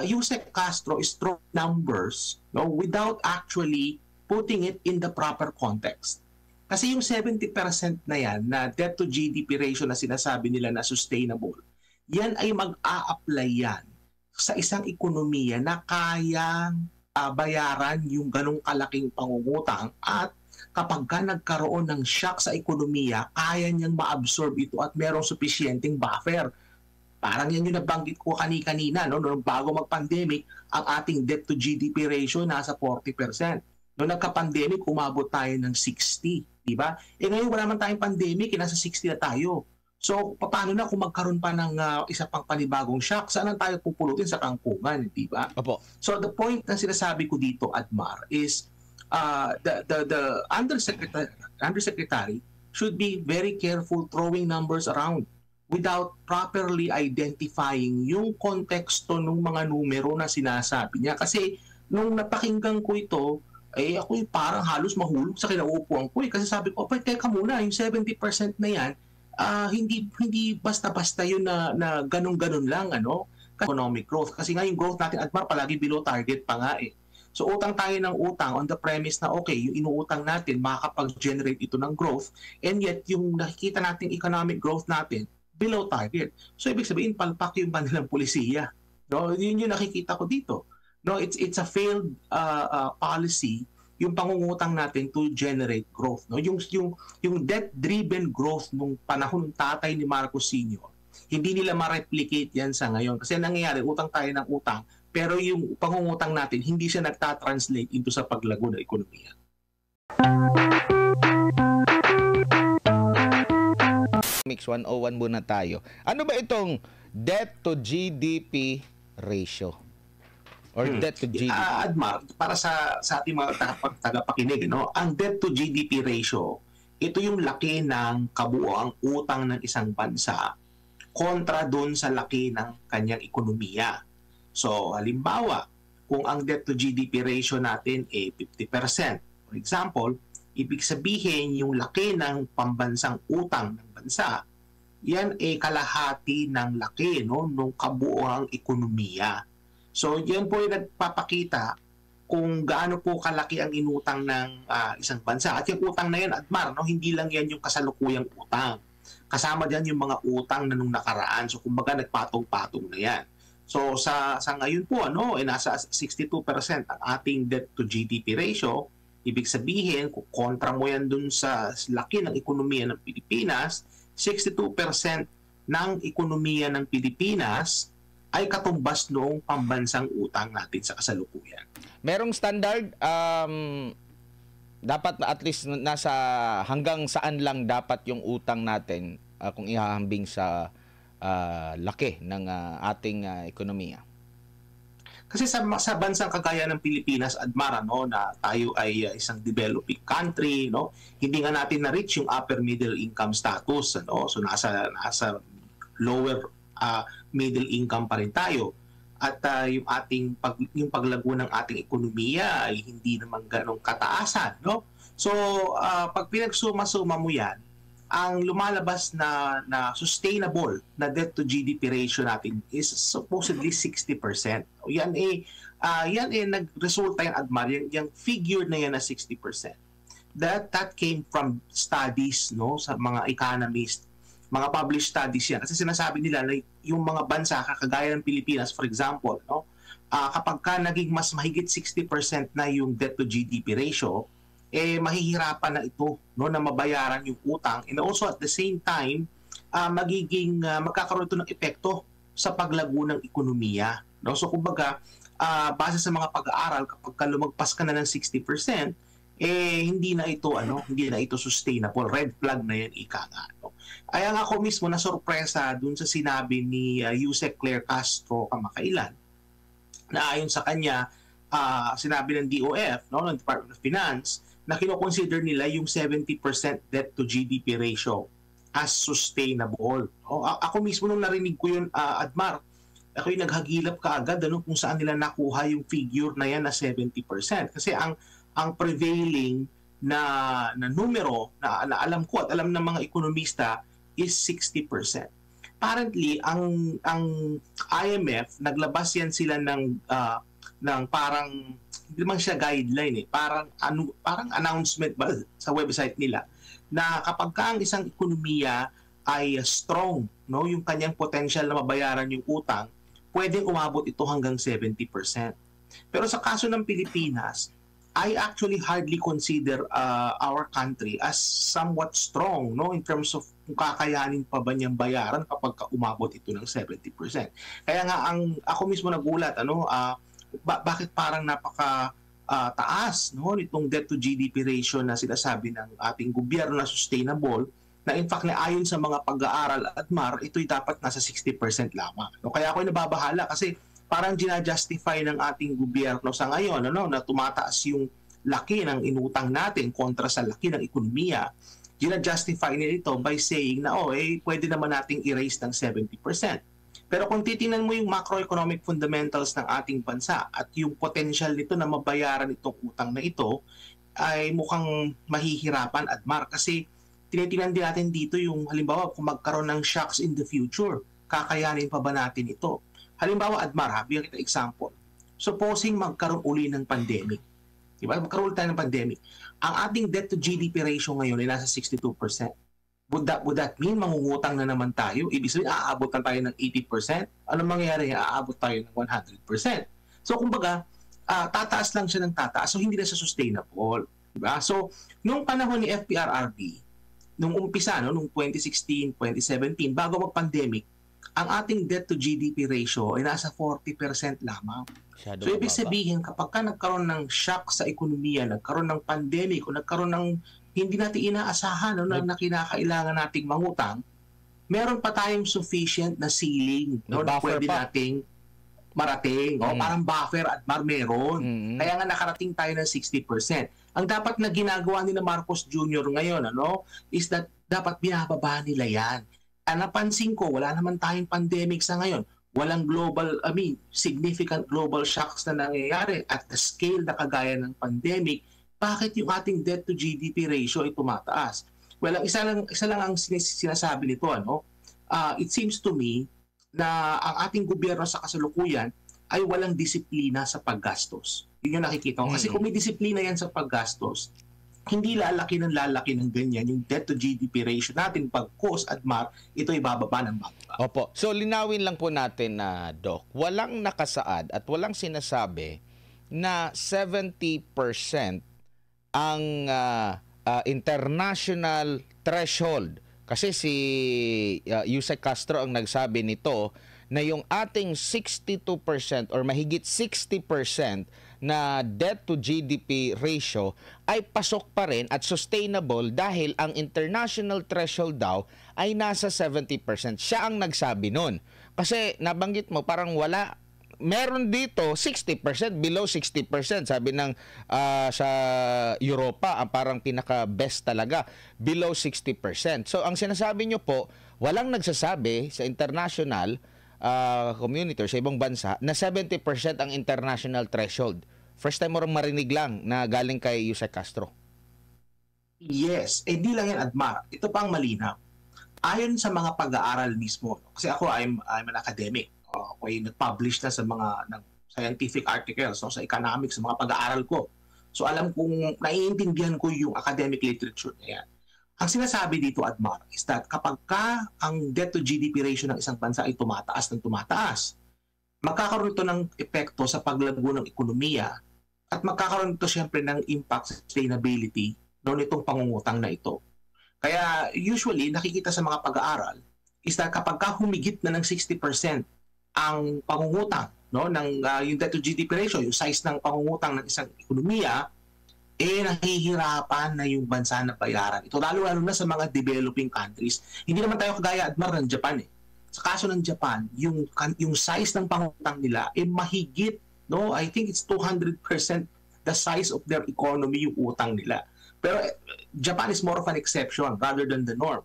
Yusek Castro is throwing numbers, no, without actually putting it in the proper context. Kasi yung 70% na yan, na debt to GDP ratio na sinasabi nila na sustainable, yan ay mag-a-apply yan sa isang ekonomiya na kayang bayaran yung ganong kalaking pangungutang, at kapag ka nagkaroon ng shock sa ekonomiya, kaya niyang ma-absorb ito at merong sufficienting buffer. Parang yan yung nabanggit ko kanina, no? Noong bago mag-pandemic, ang ating debt to GDP ratio nasa 40%. Noong nagka-pandemic, umabot tayo ng 60, di ba? Ngayon wala man tayong pandemic, nasa 60 na tayo. So, paano na kung magkaroon pa ng isa pang panibagong shock? Saan tayo pupulutin? Sa kangkungan, di ba? Opo. So, the point na sinasabi ko dito, Admar, is the undersecretary should be very careful throwing numbers around without properly identifying yung konteksto ng mga numero na sinasabi niya. Kasi nung napakinggan ko ito, ako parang halos mahulog sa kinauupuan ko. Kasi sabi ko, teka muna, yung 70% na yan, hindi basta-basta yun na ganun-ganun lang, economic growth. Kasi nga yung growth natin, Admar, palagi below target pa nga . So utang tayo ng utang on the premise na okay, yung inuutang natin makakapag-generate ito ng growth, and yet yung nakikita nating economic growth natin below target. So ibig sabihin palpak yung kanilang pulisiya. No, yun yung nakikita ko dito. No, it's a failed policy yung pangungutang natin to generate growth. No, yung debt-driven growth nung panahon ng tatay ni Marcos Sr., hindi nila ma-replicate yan sa ngayon. Kasi nangyayari, utang tayo ng utang, pero yung pangungutang natin, hindi siya nagta-translate into sa paglago ng ekonomiya. Mix 101 muna tayo. Ano ba itong debt to GDP ratio? Or debt to GDP? Admar, para sa ating mga tagapakinig, ang debt to GDP ratio, ito yung laki ng kabuoang utang ng isang bansa kontra doon sa laki ng kanyang ekonomiya. So, halimbawa, kung ang debt to GDP ratio natin ay 50%, for example, ibig sabihin yung laki ng pambansang utang ng bansa, yan ay kalahati ng laki nung kabuoang ekonomiya. So yan po yung nagpapakita kung gaano po kalaki ang inutang ng isang bansa. At yung utang na yan, Admar, hindi lang yan yung kasalukuyang utang. Kasama dyan yung mga utang na nung nakaraan. So kumbaga nagpatong-patong na yan. So sa ngayon po, nasa 62% ang ating debt to GDP ratio. Ibig sabihin, kung kontra mo yan dun sa laki ng ekonomiya ng Pilipinas, 62% ng ekonomiya ng Pilipinas ay katumbas noong pambansang utang natin sa kasalukuyan. Merong standard, dapat at least nasa hanggang saan lang dapat yung utang natin kung ihahambing sa laki ng ating ekonomiya? Kasi sa bansang kagaya ng Pilipinas, Admar, na tayo ay isang developing country, hindi nga natin na-reach yung upper middle income status, so nasa lower middle income pa rin tayo. At yung paglago ng ating ekonomiya ay hindi naman ganong kataasan, So pag pinagsuma-suma mo yan, ang lumalabas na sustainable na debt to GDP ratio natin is supposedly 60%. Yan nagresulta yung, Admar, yung figure na yan na 60%. That came from studies sa mga economists, mga published studies yan. Kasi sinasabi nila na yung mga bansa kagaya ng Pilipinas, for example, kapag ka naging mas mahigit 60% na yung debt to GDP ratio, mahihirapan na ito na mabayaran yung utang, and also at the same time magkakaroon ito ng epekto sa paglago ng ekonomiya. So kumbaga, base sa mga pag-aaral, kapag lumagpas ka na ng 60%, hindi na ito sustainable. Red flag na yan, ika nga. Kaya nga ako mismo na sorpresa dun sa sinabi ni Yusek Claire Castro kamakailan, na ayon sa kanya, sinabi ng DOF, ng Department of Finance, na kino-consider nila yung 70% debt to GDP ratio as sustainable. Ako mismo nung narinig ko yun, Admar, ako yung naghagilap kaagad kung saan nila nakuha yung figure na yan na 70%. Kasi ang prevailing na numero na alam ko at alam ng mga ekonomista is 60%. apparently ang IMF naglabas yan sila ng parang hindi naman siya guideline parang announcement ba sa website nila na kapag ka ang isang ekonomiya ay strong, no, yung kanyang potential na mabayaran yung utang, pwedeng umabot ito hanggang 70%. Pero sa kaso ng Pilipinas, I actually hardly consider our country as somewhat strong, no, in terms of kung kakayanin pa ba niyang bayaran kapag umabot ito ng 70%. Kaya nga ako mismo nagulat, bakit parang napaka taas, no, nitong debt to GDP ratio na sinasabi ng ating gobyerno na sustainable, na in fact na ayon sa mga pag-aaral at MAR, ito'y dapat nasa 60% lamang. No, kaya ako'y nababahala kasi parang ginajustify ng ating gobyerno sa ngayon, na tumataas yung laki ng inutang natin kontra sa laki ng ekonomiya. Ginajustify nila ito by saying na pwede naman nating i-raise ng 70%. Pero kung titingnan mo yung macroeconomic fundamentals ng ating bansa at yung potential nito na mabayaran itong utang na ito, ay mukhang mahihirapan at MAR kasi tinitingnan din natin dito yung halimbawa kung magkaroon ng shocks in the future, kakayanin pa ba natin ito? Halimbawa, Admar, bigyan kita example. Supposing magkaroon uli ng pandemic. Diba? Magkaroon tayo ng pandemic. Ang ating debt to GDP ratio ngayon ay nasa 62%. Would that mean mangungutang na naman tayo? Ibig sabihin, aabot na tayo ng 80%? Anong mangyayari? Aabot tayo ng 100%. So, kumbaga, tataas lang siya ng tataas. So, hindi na siya sustainable. Diba? So, nung panahon ni FPRRB, nung umpisa, nung 2016, 2017, bago mag-pandemic, ang ating debt to GDP ratio ay nasa 40% lamang. So ibig sabihin, kapag ka nagkaroon ng shock sa ekonomiya, nagkaroon ng pandemic o nagkaroon ng hindi natin inaasahan na kinakailangan nating mangutang, meron pa tayong sufficient na ceiling na pwede nating marating. Parang buffer at meron. Kaya nga nakarating tayo ng 60%. Ang dapat na ginagawa ni Marcos Jr. ngayon is that dapat binababa nila yan. Napansin ko, wala naman tayong pandemic sa ngayon. Walang significant global shocks na nangyayari at the scale na kagaya ng pandemic. Bakit yung ating debt to GDP ratio ay tumataas? Well, isa lang ang sinasabi nito. It seems to me na ang ating gobyerno sa kasalukuyan ay walang disiplina sa paggastos. Yun yung nakikita ko. Kasi kung may disiplina yan sa paggastos, hindi lalaki ng ganyan yung debt to GDP ratio natin pag cost at MAR, ito ay bababa ng bababa. Opo. So linawin lang po natin na Doc, walang nakasaad at walang sinasabi na 70% ang international threshold. Kasi si Yusek Castro ang nagsabi nito na yung ating 62% or mahigit 60% na debt to GDP ratio ay pasok pa rin at sustainable dahil ang international threshold daw ay nasa 70%. Siya ang nagsabi nun. Kasi nabanggit mo parang wala, meron dito 60%, below 60%. Sabi ng sa Europa, ang parang pinaka-best talaga, below 60%. So ang sinasabi nyo po, walang nagsasabi sa international community or sa ibang bansa na 70% ang international threshold. First time mo rin marinig lang na galing kay Yusek Castro. Yes, hindi lang yan, Admar. Ito pang malinaw. Ayon sa mga pag-aaral mismo, kasi ako I'm an academic. Ako ay nag-publish na sa mga scientific articles, sa economics, sa mga pag-aaral ko. So alam kong naiintindihan ko yung academic literature na yan. Ang sinasabi dito, Admar, is that kapag ang debt to GDP ratio ng isang bansa ay tumataas ng tumataas, magkakaroon ito ng epekto sa paglago ng ekonomiya at magkakaroon ito siyempre ng impact sa sustainability nitong pangungutang na ito. Kaya usually nakikita sa mga pag-aaral is that kapag humigit na ng 60% ang pangungutang yung debt to GDP ratio, yung size ng pangungutang ng isang ekonomiya, nahihirapan na yung bansa na bayaran. Ito lalo-lalo na sa mga developing countries. Hindi naman tayo kagaya, Admar, ng Japan Sa kaso ng Japan, yung size ng pangutang nila mahigit, I think it's 200% the size of their economy yung utang nila. Pero Japan is more of an exception rather than the norm.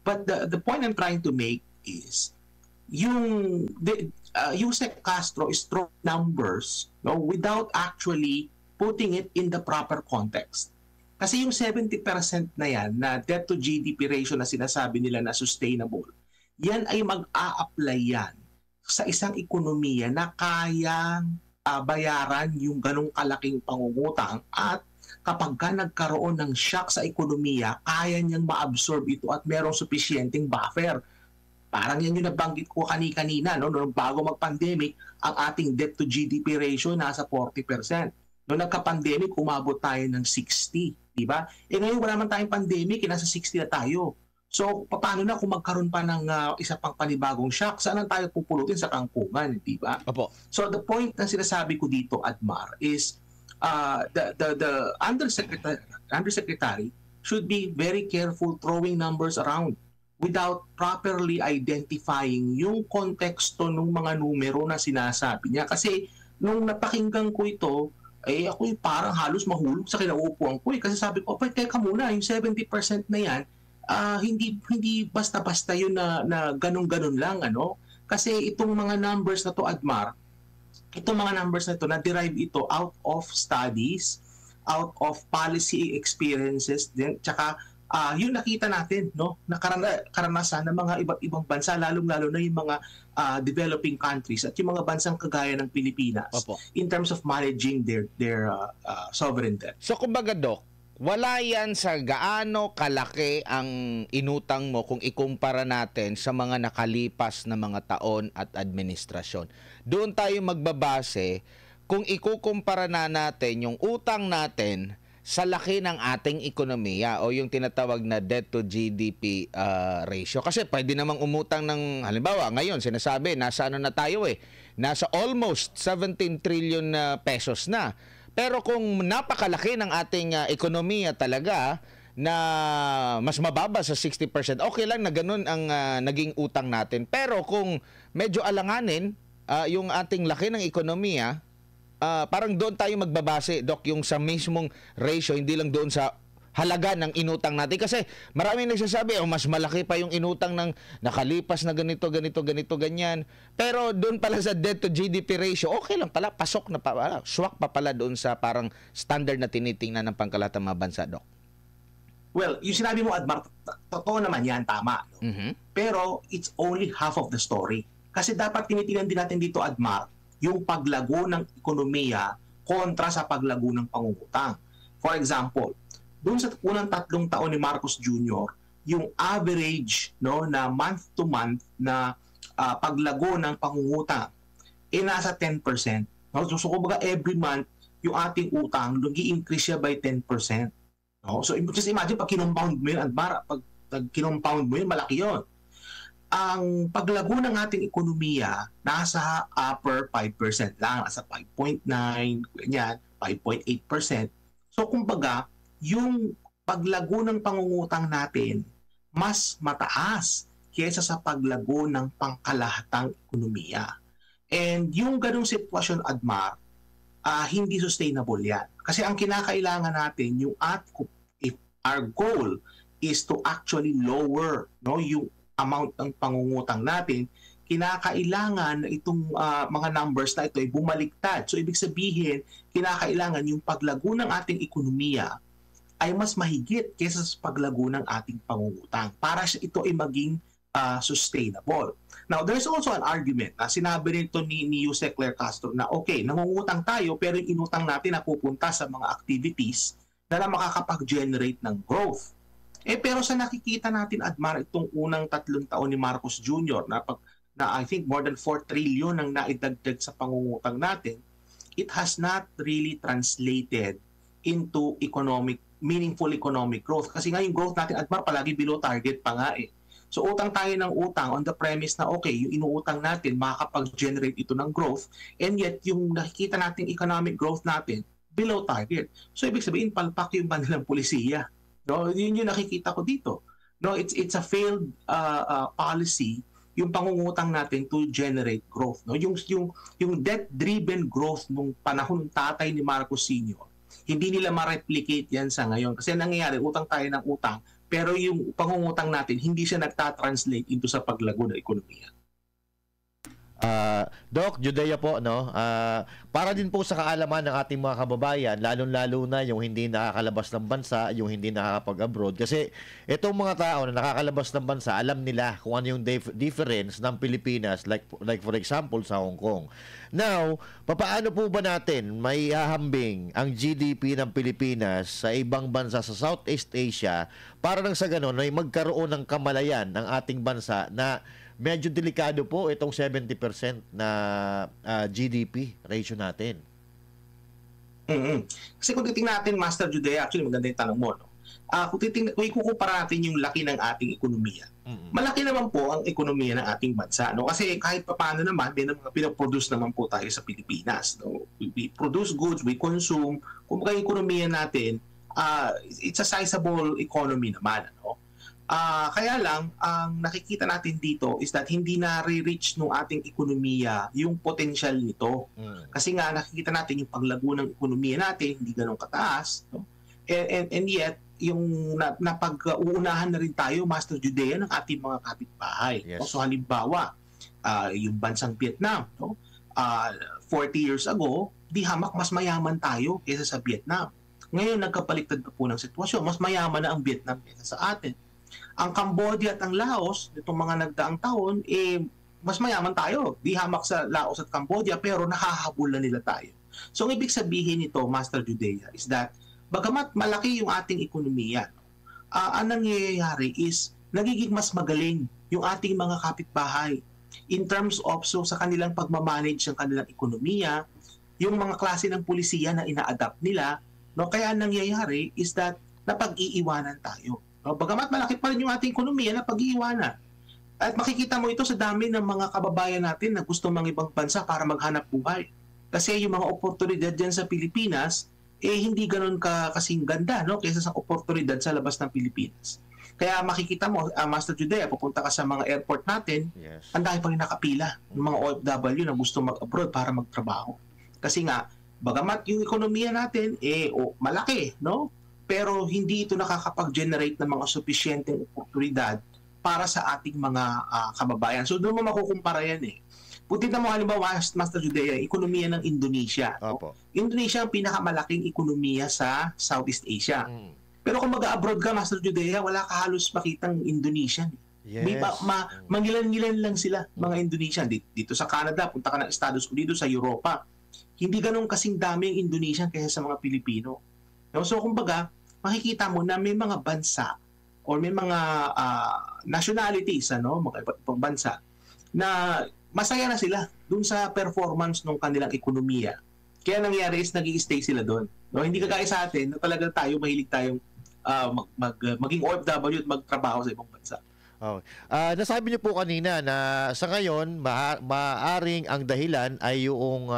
But the point I'm trying to make is Yusek Castro is throwing numbers without actually putting it in the proper context. Kasi yung 70% na yan na debt to GDP ratio na sinasabi nila na sustainable, yan ay mag-a-apply yan sa isang ekonomiya na kayang bayaran yung ganong kalaking pangungutang at kapag ka nagkaroon ng shock sa ekonomiya, kaya niyang ma-absorb ito at merong sufficienteng buffer. Parang yan yung nabanggit ko kanina, no? Noong bago mag-pandemic, ang ating debt to GDP ratio nasa 40%. Noong nagka-pandemic, umabot tayo ng 60, di ba? Ngayon wala man tayong pandemic, nasa 60 na tayo. So, paano na kung magkaroon pa ng isa pang panibagong shock? Saan tayo pupulutin sa kangkungan, di ba? Opo. So, the point na sinasabi ko dito, Admar, is the undersecretary should be very careful throwing numbers around without properly identifying yung konteksto ng mga numero na sinasabi niya. Kasi nung napakinggan ko ito, ako parang halos mahulog sa kinauupuan ko. Kasi sabi ko, teka muna, yung 70% na yan, hindi basta-basta yun na ganun-ganun lang. Kasi itong mga numbers na to, Admar, itong mga numbers na to, na-derive ito out of studies, out of policy experiences, din, tsaka yung nakita natin, no, na karanasan ng mga iba't ibang bansa, lalong-lalo na yung mga developing countries at yung mga bansang kagaya ng Pilipinas. Opo. In terms of managing their sovereign debt. So kumbaga, Doc, wala yan sa gaano kalaki ang inutang mo kung ikumpara natin sa mga nakalipas na mga taon at administrasyon. Doon tayo magbabase kung ikukumpara na natin yung utang natin sa laki ng ating ekonomiya o yung tinatawag na debt to GDP ratio. Kasi pwede namang umutang ng, halimbawa, ngayon sinasabi, nasa ano na tayo nasa almost 17 trillion pesos na. Pero kung napakalaki ng ating ekonomiya talaga na mas mababa sa 60%, okay lang na ganun ang naging utang natin. Pero kung medyo alanganin yung ating laki ng ekonomiya, parang doon tayo magbabase, Doc, yung sa mismong ratio, hindi lang doon sa halaga ng inutang natin. Kasi maraming nagsasabi, mas malaki pa yung inutang ng nakalipas na ganito, ganyan. Pero doon pala sa debt to GDP ratio, okay lang pala, pasok na pala, swak pa pala doon sa parang standard na tinitingnan ng pangkalatang mga bansa, Doc. Well, yung sinabi mo, Admar, totoo naman yan, tama. No? Mm-hmm. Pero it's only half of the story. Kasi dapat tinitingnan din natin dito, Admar, yung paglago ng ekonomiya kontra sa paglago ng pangungutang. For example, doon sa unang 3 taon ni Marcos Jr., yung average na month to month na paglago ng pangungutang nasa 10%. So kumbaga every month yung ating utang nag-i-increase siya by 10%. So just imagine pag kinompound mo yun, Admar, pag kinompound mo yun, malaki yun. Ang paglago ng ating ekonomiya nasa upper 5% lang, nasa 5.9, ganyan, 5.8%. So kumbaga, yung paglago ng pangungutang natin mas mataas kaysa sa paglago ng pangkalahatang ekonomiya. And yung ganung sitwasyon, Admar, hindi sustainable yan. Kasi ang kinakailangan natin, if our goal is to actually lower yung amount ng pangungutang natin, kinakailangan na itong mga numbers na ito ay bumaliktad. So ibig sabihin, kinakailangan yung paglago ng ating ekonomiya ay mas mahigit kaysa sa paglago ng ating pangungutang para ito ay maging sustainable. Now, there's also an argument na sinabi nito ni Yusek Claire Castro na okay, nangungutang tayo pero yung inutang natin napupunta sa mga activities na makakapag-generate ng growth. Pero sa nakikita natin, Admar, itong unang 3 taon ni Marcos Jr. na I think more than 4 trillion ang naidagdag sa pangungutang natin, it has not really translated into meaningful economic growth. Kasi nga yung growth natin, Admar, palagi below target pa nga . So utang tayo ng utang on the premise na okay, yung inuutang natin, makakapag-generate ito ng growth, and yet yung nakikita nating economic growth natin, below target. So ibig sabihin, palpak yung banilang polisiya. Yun yung nakikita ko dito. It's a failed policy yung pangungutang natin to generate growth. Yung debt-driven growth nung panahon ng tatay ni Marcos Sr., hindi nila ma-replicate yan sa ngayon. Kasi nangyayari, utang tayo ng utang, pero yung pangungutang natin, hindi siya nagtatranslate into sa paglago ng ekonomiya. Doc, Judea po, no? Para din po sa kaalaman ng ating mga kababayan, lalong-lalo na yung hindi nakakalabas ng bansa, yung hindi nakakapag-abroad. Kasi itong mga tao na nakakalabas ng bansa, alam nila kung ano yung difference ng Pilipinas, like for example sa Hong Kong. Now, papaano po ba natin may hahambing ang GDP ng Pilipinas sa ibang bansa sa Southeast Asia para nang sa ganun ay magkaroon ng kamalayan ng ating bansa na medyo delikado po itong 70% na GDP ratio natin. Kasi kung titingnan natin, Master Judea, actually maganda yung tanong mo, no? Kung ikukumpara natin yung laki ng ating ekonomiya, malaki naman po ang ekonomiya ng ating bansa, no? Kasi kahit papaano naman, may mga pinaproduce naman po tayo sa Pilipinas, no? We produce goods, we consume. Kung yung ekonomiya natin, it's a sizable economy naman, no? Kaya lang, ang nakikita natin dito is that hindi na-reach ng ating ekonomiya yung potential nito. Kasi nga, nakikita natin yung paglago ng ekonomiya natin, hindi ganun kataas. No? And yet, yung napag-uunahan na rin tayo, Master Judea, ng ating mga kapitbahay. Yes. No? So halimbawa, yung bansang Vietnam, no? 40 years ago, di hamak mas mayaman tayo kaysa sa Vietnam. Ngayon, nagkapaliktad na po ng sitwasyon. Mas mayaman na ang Vietnam kaysa sa atin. Ang Cambodia at ang Laos, itong mga nagdaang taon, mas mayaman tayo. Di hamak sa Laos at Cambodia, pero nahahabol na nila tayo. So, ang ibig sabihin nito, Master Judea, is that bagamat malaki yung ating ekonomiya, ang nangyayari is nagiging mas magaling yung ating mga kapitbahay in terms of sa kanilang pagmamanage ng kanilang ekonomiya, yung mga klase ng pulisiya na ina-adapt nila, no? Kaya ang nangyayari is that napag-iiwanan tayo. No? Bagamat malaki pa rin yung ating ekonomiya, napag-iiwanan. At makikita mo ito sa dami ng mga kababayan natin na gusto mga ibang bansa para maghanap buhay. Kasi yung mga oportunidad dyan sa Pilipinas, hindi ganun kasing ganda, no? Kaysa sa oportunidad sa labas ng Pilipinas. Kaya makikita mo, Master Judea, pupunta ka sa mga airport natin, Yes. ang dami pa rin nakapila ng mga OFW na gusto mag-abroad para magtrabaho. Kasi nga, bagamat yung ekonomiya natin, malaki, no? Pero hindi ito nakakapag-generate ng mga sufisyenteng oportunidad para sa ating mga kababayan. So doon mo makukumpara yan eh. Putin mo halimbawa, Master Judea, ekonomiya ng Indonesia. Opo. Indonesia ang pinakamalaking ekonomiya sa Southeast Asia. Pero kung mag-abroad ka, Master Judea, wala ka halos makitang Indonesian. Yes. May mangilan-ngilan lang sila, mga Indonesian. Dito sa Canada, punta ka ng Estados Unidos, sa Europa. Hindi ganun kasing dami ang Indonesian kaysa sa mga Pilipino. So kumbaga, makikita mo na may mga bansa or may mga nationalities, mga iba't ibang bansa, na masaya na sila dun sa performance ng kanilang ekonomiya. Kaya nangyari is nag-i-stay sila doon. No? Hindi kagaya sa atin na talaga tayo, mahilig tayong maging OFW at magtrabaho sa ibang bansa. Okay. Nasabi niyo po kanina na sa ngayon, maaring ang dahilan ay yung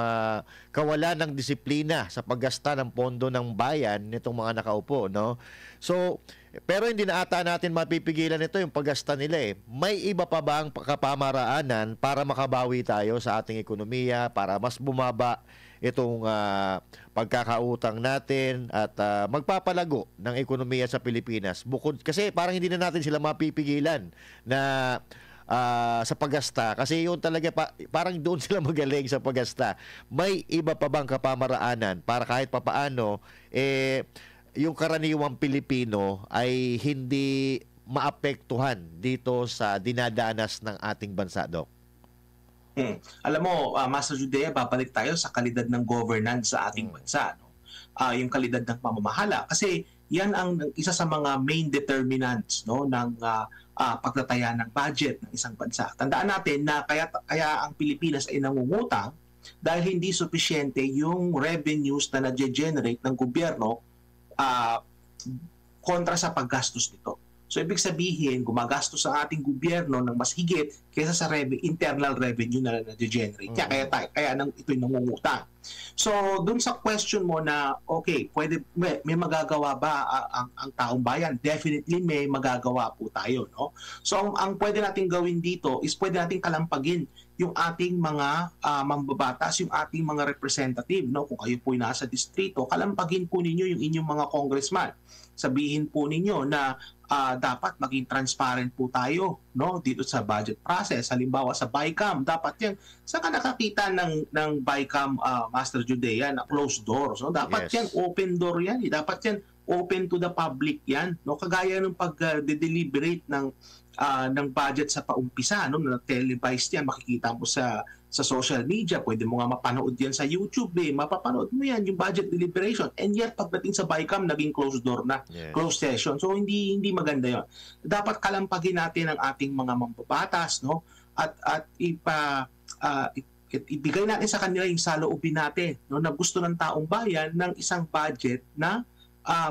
kawalan ng disiplina sa paggasta ng pondo ng bayan nitong mga nakaupo, no? So, pero hindi na ata natin mapipigilan ito yung paggasta nila eh. May iba pa bang kapamaraanan para makabawi tayo sa ating ekonomiya, para mas bumaba itong pagkakautang natin at magpapalago ng ekonomiya sa Pilipinas? Bukod kasi parang hindi na natin sila mapipigilan na sa paggasta kasi yun talaga parang doon sila magaling sa paggasta. May iba pa bang kapamaraanan para kahit papaano yung karaniwang Pilipino ay hindi maapektuhan dito sa dinadanas ng ating bansa, Doc? Alam mo, Master Judea, babalik tayo sa kalidad ng governance sa ating bansa. No? Yung kalidad ng pamamahala. Kasi yan ang isa sa mga main determinants, no, ng pagtataya ng budget ng isang bansa. Tandaan natin na kaya ang Pilipinas ay nangungutang dahil hindi sufisyente yung revenues na nage-generate ng gobyerno kontra sa paggastos nito. So, ibig sabihin, gumagastos ang ating gobyerno ng mas higit kaysa sa internal revenue na nage-generate. Kaya ito'y nangungutang. So, dun sa question mo na, okay, may magagawa ba ang taong bayan? Definitely may magagawa po tayo, no? So, ang pwede natin gawin dito is pwede natin kalampagin yung ating mga mambabatas, yung ating mga representative, no? Kung kayo po nasa distrito, kalampagin po ninyo yung inyong mga congressman. Sabihin po ninyo na dapat maging transparent po tayo, no, dito sa budget process. Halimbawa sa BICAM, dapat yan, saan ka nakakita ng BICAM, Master Judea, na closed doors, no? Dapat yan open door yan, dapat yan open to the public yan, no? Kagaya ng pag-deliberate ng budget sa paumpisa, no, na televised yan, makikita mo sa social media, pwede mo nga mapanood yan sa YouTube, mapapanood mo yan yung budget deliberation, and yet pagdating sa BICAM naging closed door na, closed session. So hindi maganda yon. Dapat kalampagin natin ang ating mga mambabatas, no, at ibigay natin sa kanila yung saloobin natin, no, na gusto ng taong bayan ng isang budget na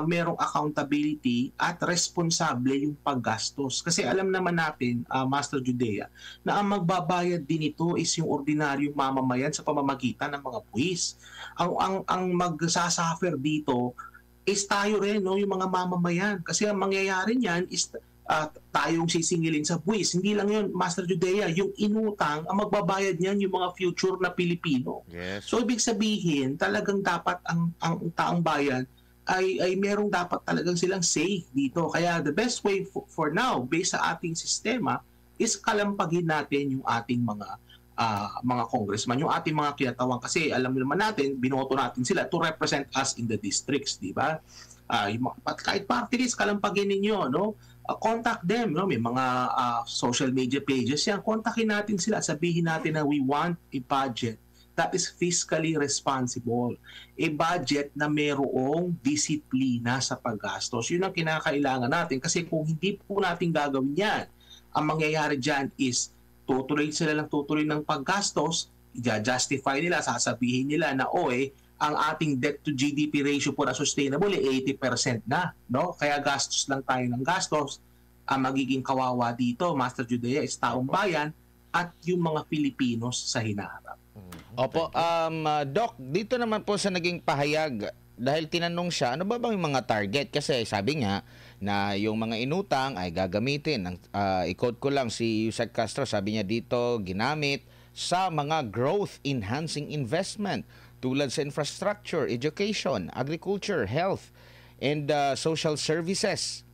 merong accountability at responsable yung paggastos. Kasi alam naman natin, Master Judea, na ang magbabayad din ito is yung ordinaryong mamamayan sa pamamagitan ng mga buwis. Ang magsasuffer dito is tayo rin, no, yung mga mamamayan. Kasi ang mangyayari niyan is tayong sisingilin sa buwis. Hindi lang yun, Master Judea, yung inutang, ang magbabayad niyan yung mga future na Pilipino. Yes. So ibig sabihin, talagang dapat ang taong bayan ay merong dapat talagang silang say dito. Kaya the best way for now, based sa ating sistema, is kalampagin natin yung ating mga congressman, yung ating mga kinatawan. Kasi alam naman natin, binoto natin sila to represent us in the districts, di ba? Kahit party list, kalampagin ninyo, no? Contact them, no? May mga social media pages yan. Kontakin natin sila, sabihin natin na we want a budget that is fiscally responsible. A budget na mayroong disiplina sa paggastos. Yun ang kinakailangan natin. Kasi kung hindi po natin gagawin yan, ang mangyayari dyan is tutuloy sila ng paggastos, i-justify nila, sasabihin nila na ang ating debt to GDP ratio po na sustainable 80% na. No? Kaya gastos lang tayo ng gastos. Ang magiging kawawa dito, Master Judea, is taong bayan at yung mga Filipinos sa hinaharap. Opo, Doc, dito naman po sa naging pahayag, dahil tinanong siya, ano ba bang yung mga target? Kasi sabi nga na yung mga inutang ay gagamitin. I-quote ko lang si Yusek Castro, sabi niya dito, ginamit sa mga growth-enhancing investment tulad sa infrastructure, education, agriculture, health, and social services.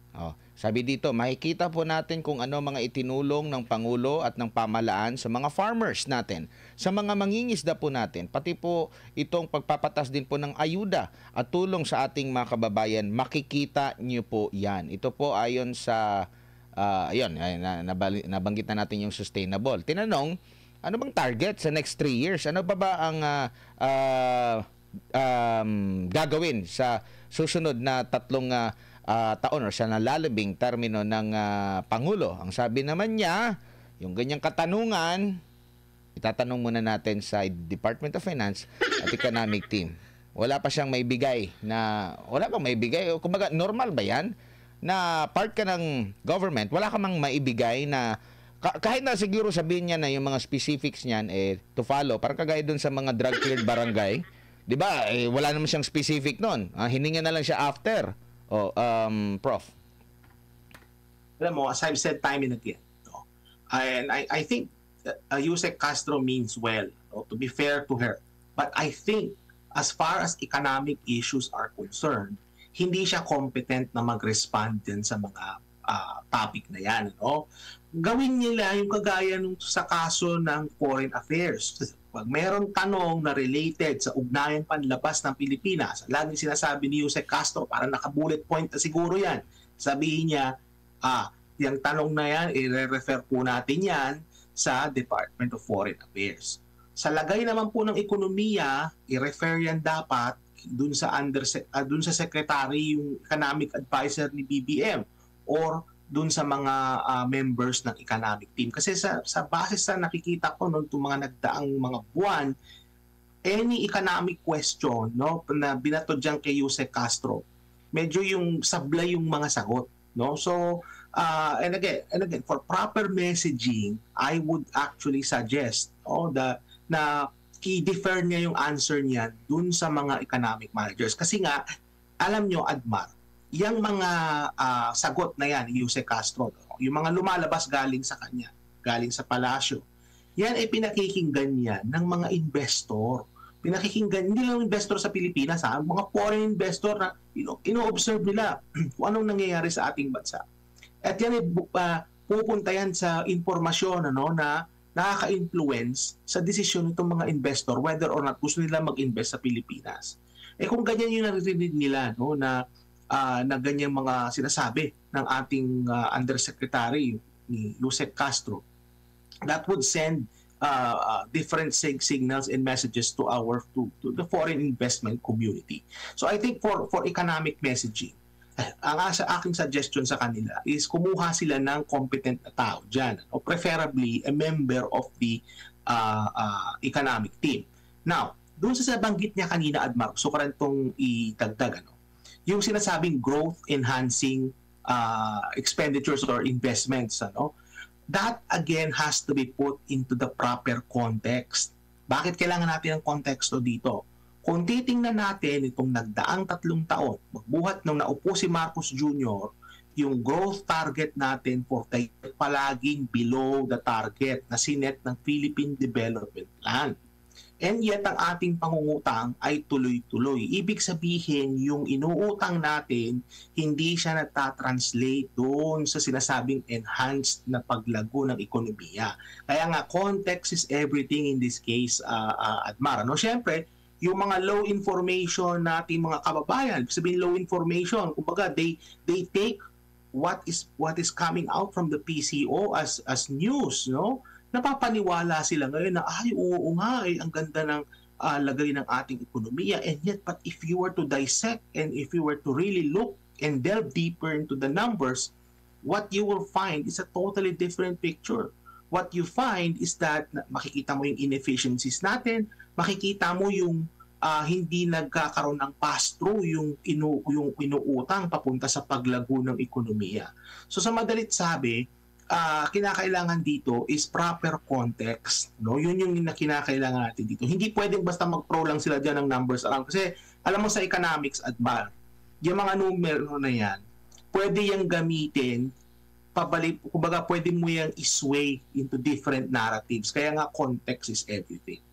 Sabi dito, makikita po natin kung ano mga itinulong ng Pangulo at ng pamahalaan sa mga farmers natin, sa mga mangingisda po natin, pati po itong pagpapatas din po ng ayuda at tulong sa ating mga kababayan, makikita niyo po yan. Ito po ayon sa, nabanggit na natin yung sustainable. Tinanong, ano bang target sa next 3 years? Ano ba ang gagawin sa susunod na 3 taon o sa nalalabing termino ng Pangulo? Ang sabi naman niya, yung ganyang katanungan, itatanong muna natin sa Department of Finance at Economic Team. Wala pa siyang maibigay wala pang maibigay. Kumbaga, normal ba yan? Na part ka ng government, wala ka mang maibigay na kahit na siguro sabihin niya na yung mga specifics niyan to follow, parang kagaya dun sa mga drug-cleared barangay, di ba? Wala naman siyang specific nun. Hininga na lang siya after. Prof. Alam mo, as I've said time and again, no? And I think Yusek Castro means well, no? To be fair to her. But I think, as far as economic issues are concerned, hindi siya competent na mag-respond din sa mga topic na yan. No? Gawin nila yung kagaya nung sa kaso ng foreign affairs. Pag meron tanong na related sa ugnayang panlabas ng Pilipinas, laging sinasabi ni Yusek Castro, para naka-bullet point na siguro yan, sabihin niya, yung tanong na yan, i-refer po natin yan sa Department of Foreign Affairs. Sa lagay naman po ng ekonomiya, i-refer yan dapat dun sa secretary, yung economic advisor ni BBM, or dun sa mga members ng economic team. Kasi sa base sa nakikita ko noong mga nagdaang mga buwan, any economic question, no, na binato diyan kay Yusek Castro, medyo yung sablay yung mga sagot, no? So and again for proper messaging, I would actually suggest na i-defer niya yung answer niya dun sa mga economic managers. Kasi nga, alam nyo, Admar, yung mga sagot na yan, Yusek Castro, yung mga lumalabas galing sa kanya, galing sa palasyo, yan ay pinakikinggan yan ng mga investor. Pinakikinggan, hindi lang investor sa Pilipinas, mga foreign investor na ino-observe nila kung anong nangyayari sa ating bansa. At yan ay pupunta yan sa informasyon na nakaka-influence sa desisyon nitong mga investor whether or not gusto nila mag-invest sa Pilipinas. Kung ganyan yung naririnig nila na ganyan mga sinasabi ng ating Undersecretary ni Yusek Castro, that would send different signals and messages to the foreign investment community. So I think for economic messaging, ang sa aking suggestion sa kanila is kumuha sila ng competent na tao dyan, o preferably a member of the economic team. Now, doon sa banggit niya kanina, Admar, gusto ko rin itong idagdag, yung sinasabing growth enhancing expenditures or investments, that again has to be put into the proper context. Bakit kailangan natin ng konteksto dito? Kung titingnan natin itong nagdaang 3 taon, magbuhat nung naupo si Marcos Jr., yung growth target natin for the palaging below the target na sinet ng Philippine Development Plan. And yet, ang ating pangungutang ay tuloy-tuloy. Ibig sabihin, yung inuutang natin, hindi siya natatranslate doon sa sinasabing enhanced na paglago ng ekonomiya. Kaya nga, context is everything in this case, Admar. Siyempre, yung mga low information nating mga kababayan, sabihin low information, kumbaga, they take what is coming out from the PCO as news, napapaniwala sila ngayon na oo nga, ang ganda ng lagay ng ating ekonomiya. And yet, but if you were to dissect and if you were to really look and delve deeper into the numbers, what you will find is a totally different picture. What you find is that makikita mo yung inefficiencies natin, makikita mo yung hindi nagkakaroon ng pass-through yung inuutang papunta sa paglago ng ekonomiya. So sa madalit sabi, kinakailangan dito is proper context, Yun yung kinakailangan natin dito. Hindi pwedeng basta mag-throw lang sila diyan ng numbers around kasi alam mo sa economics, Admar, yung mga numero na yan, pwede yang gamitin pabalik, kumbaga pwede mo yang isway into different narratives. Kaya nga context is everything.